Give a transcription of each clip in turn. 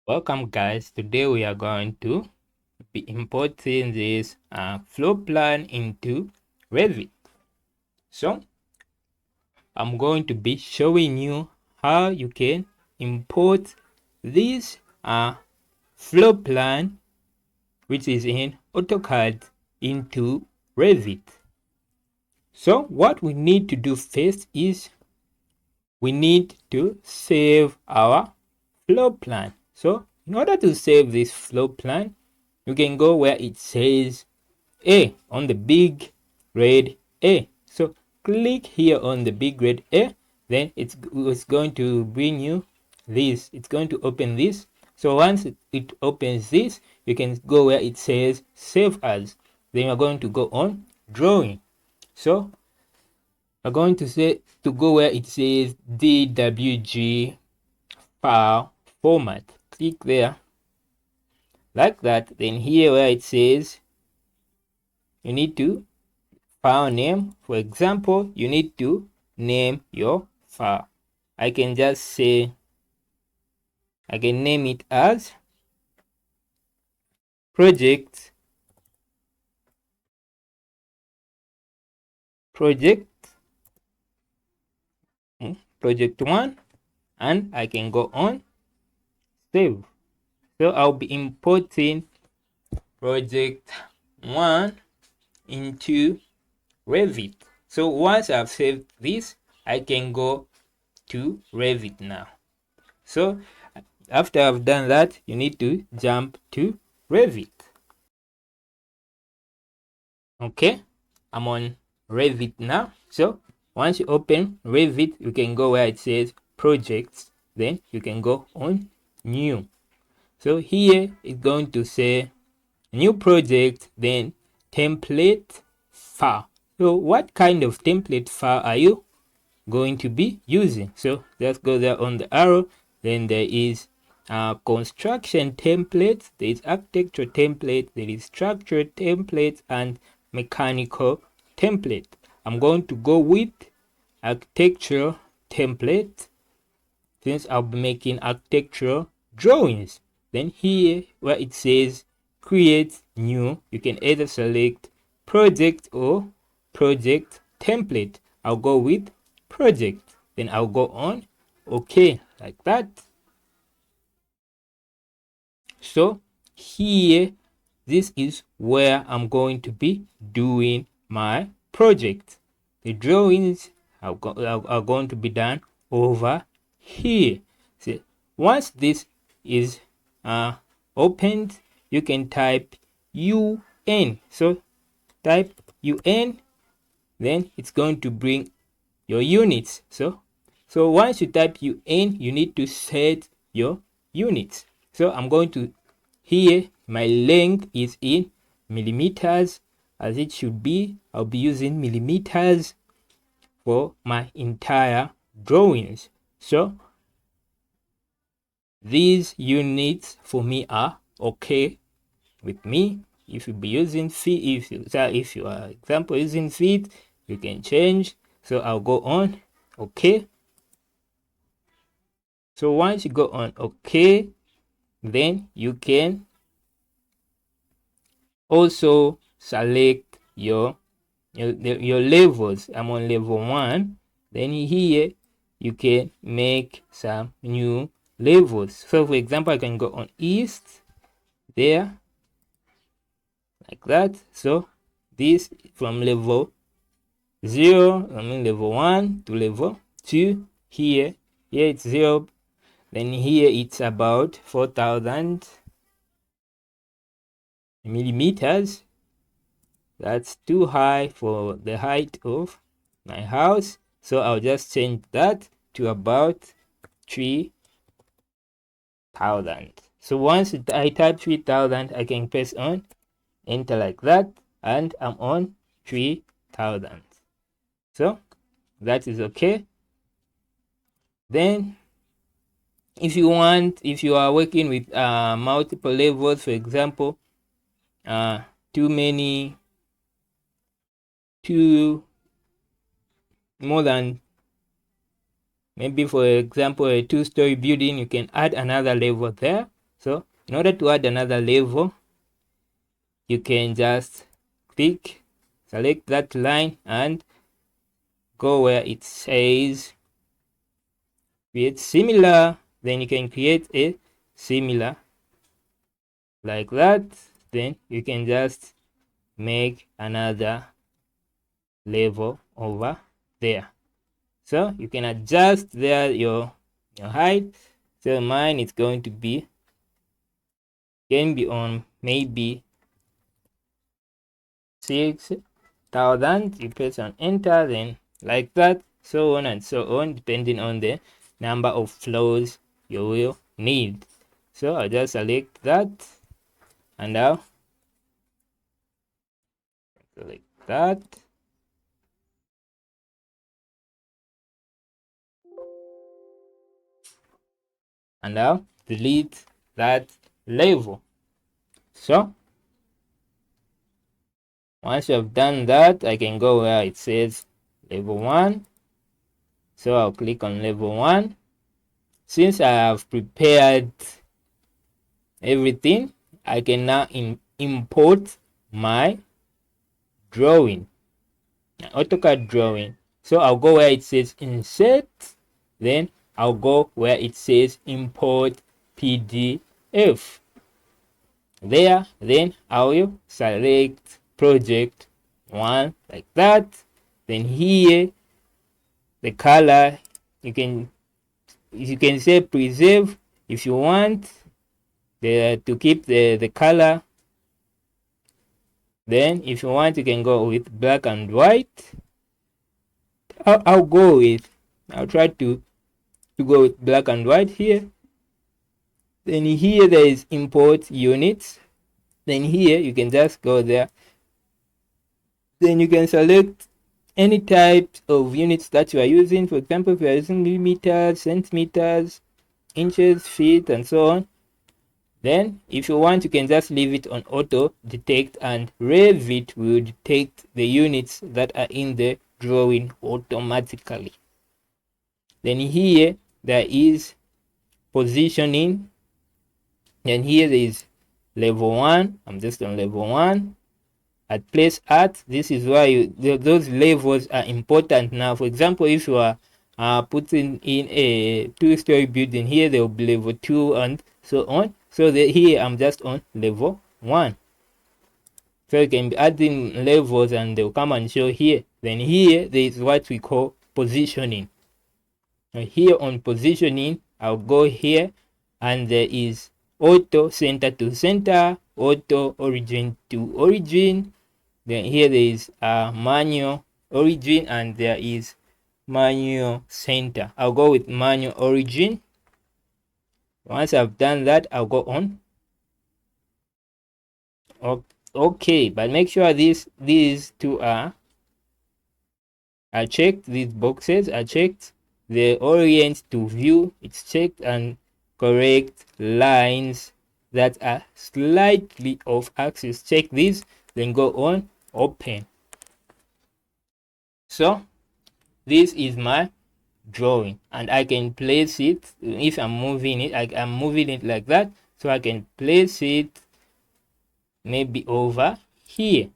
Welcome guys, today we are going to be importing this floor plan into Revit. So I'm going to be showing you how you can import this floor plan, which is in AutoCAD, into Revit. So what we need to do first is we need to save our floor plan. So in order to save this floor plan, you can go where it says A on the big red A. So click here on the big red A, then it's going to bring you this. It's going to open this. So once it opens this, you can go where it says save as. Then you're going to go on drawing. So I'm going to say to go where it says DWG file format. Click there like that. Then here where it says you need to file name, for example, you need to name your file. I can just say, I can name it as project 1, and I can go on save. So I'll be importing project 1 into Revit. So once I've saved this, I can go to Revit now. So after I've done that, you need to jump to Revit. Okay, I'm on Revit now. So once you open Revit, you can go where it says projects, then you can go on new. So here it's going to say new project, then template file. So what kind of template file are you going to be using? So just go there on the arrow, then there is construction templates, there is architecture template, there is structure templates, and mechanical template. I'm going to go with architecture template since I'll be making architectural drawings. Then here where it says create new, you can either select project or project template. I'll go with project, then I'll go on OK like that. So here, this is where I'm going to be doing my project. The drawings are going to be done over here. So once this is opened, you can type UN. So type UN, then it's going to bring your units. So once you type UN, you need to set your units. So I'm going to, here my length is in millimeters as it should be. I'll be using millimeters for my entire drawings. So these units for me are okay with me. If you be using feet, if you are example using feet, you can change. So I'll go on okay. So once you go on okay, then you can also select your levels. I'm on level 1. Then here you can make some new levels. So for example, I can go on east there like that. So this from level 0, I mean level 1 to level 2. Here it's 0. Then here it's about 4,000 millimeters. That's too high for the height of my house, so I'll just change that to about 3,000. So once I type 3,000, I can press on enter like that, and I'm on 3,000. So that is okay. Then if you are working with multiple levels, for example, more than, maybe for example, a 2-story building, you can add another level there. So in order to add another level, you can just click, select that line and go where it says create similar. Then you can create a similar like that. Then you can just make another level over there. So you can adjust there your height. So mine is going to be, can be on maybe 6,000. You press on enter, then like that, so on and so on, depending on the number of floors you will need. So I'll just select that and I'll select that. And I'll delete that level. So once you have done that, I can go where it says level 1. So I'll click on level 1. Since I have prepared everything, I can now import my drawing, AutoCAD drawing. So I'll go where it says insert, then I'll go where it says import PDF. There, then I will select project 1 like that. Then here the color, you can say preserve if you want to keep the color. Then if you want, you can go with black and white. I'll try to go with black and white here. Then here there is import units. Then here you can just go there. Then you can select any type of units that you are using. For example, if you are using millimeters, centimeters, inches, feet, and so on. Then if you want, you can just leave it on auto detect, and Revit will detect the units that are in the drawing automatically. Then here there is positioning, and here there is level 1. I'm just on level 1. At place art, this is why those levels are important. Now for example, if you are putting in a 2-story building, here there will be level 2 and so on. So here I'm just on level 1. So you can be adding levels and they'll come and show here. Then here there is what we call positioning. Now here on positioning, I'll go here and there is auto center to center, auto origin to origin. Then here there is manual origin and there is manual center. I'll go with manual origin. Once I've done that, I'll go on. Okay, but make sure these two are checked. These boxes are checked. The orient to view, it's checked, and correct lines that are slightly off axis, check this, then go on open. So this is my drawing and I can place it. If I'm moving it, I'm moving it like that, so I can place it maybe over here.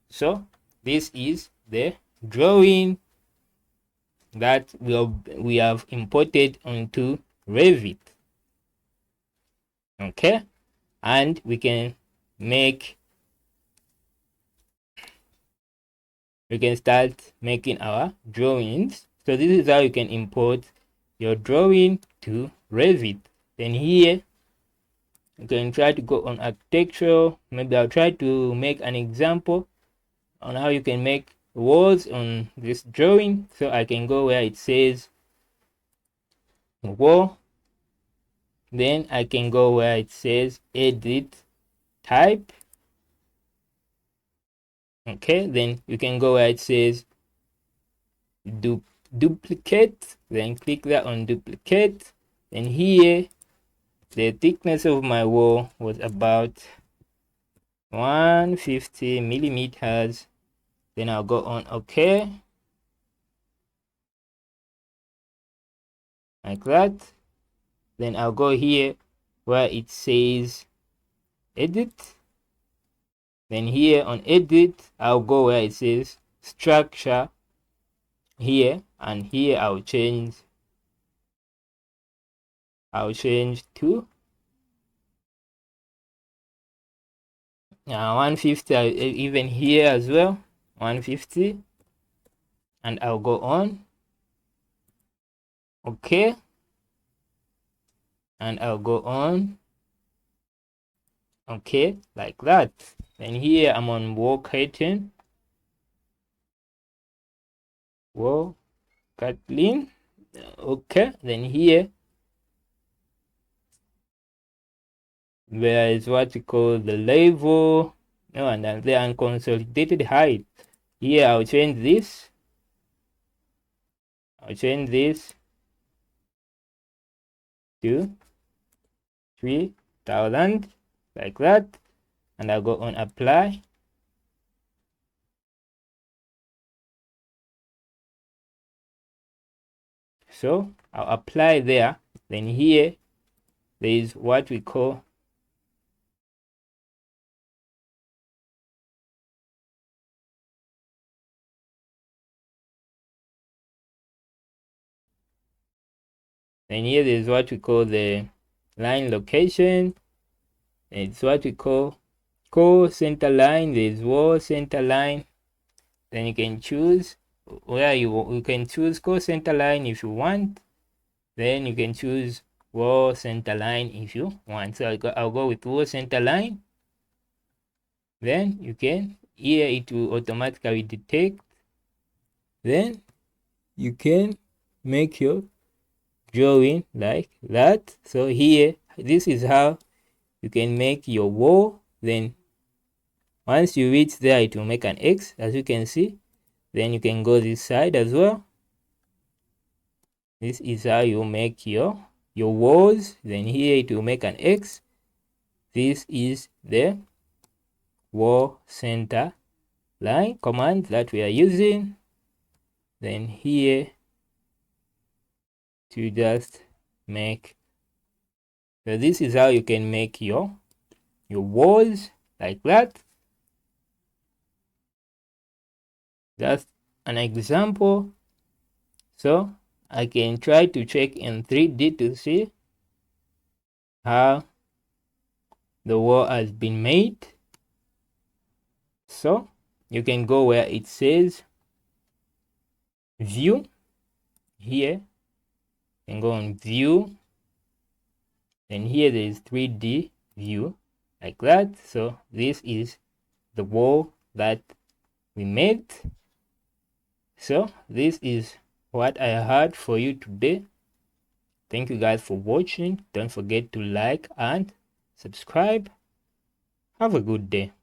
So this is the drawing that we have imported onto Revit. Okay, and we can start making our drawings. So this is how you can import your drawing to Revit. Then here you can try to go on architectural. Maybe I'll try to make an example on how you can make walls on this drawing. So I can go where it says wall, then I can go where it says edit type. Okay, then you can go where it says duplicate, then click that on duplicate. And here the thickness of my wall was about 150 millimeters. Then I'll go on okay, like that. Then I'll go here where it says edit. Then here on edit, I'll go where it says structure here, and here I'll change to 150, even here as well, 150, and I'll go on okay, and I'll go on okay, like that. Then here I'm on wall curtain, wall cutting, okay. Then here there is what we call the level, and then the unconsolidated height. Here I'll change this, to 3000, like that, and I'll go on apply. So I'll apply there. Then here there is what we call the line location. It's what we call core center line. There's wall center line. Then you can choose where you can choose core center line if you want. Then you can choose wall center line if you want. So I'll go with wall center line. Then you can, here it will automatically detect. Then you can make your drawing like that. So here, this is how you can make your wall. Then once you reach there, it will make an X, as you can see. Then you can go this side as well. This is how you make your walls. Then here it will make an X. This is the wall center line command that we are using. Then here to just make, so this is how you can make your walls like that. Just an example. So I can try to check in 3D to see how the wall has been made. So you can go where it says view. Here you can go on view, then here there is 3D view, like that. So this is the wall that we made. So this is what I had for you today. Thank you guys for watching. Don't forget to like and subscribe. Have a good day.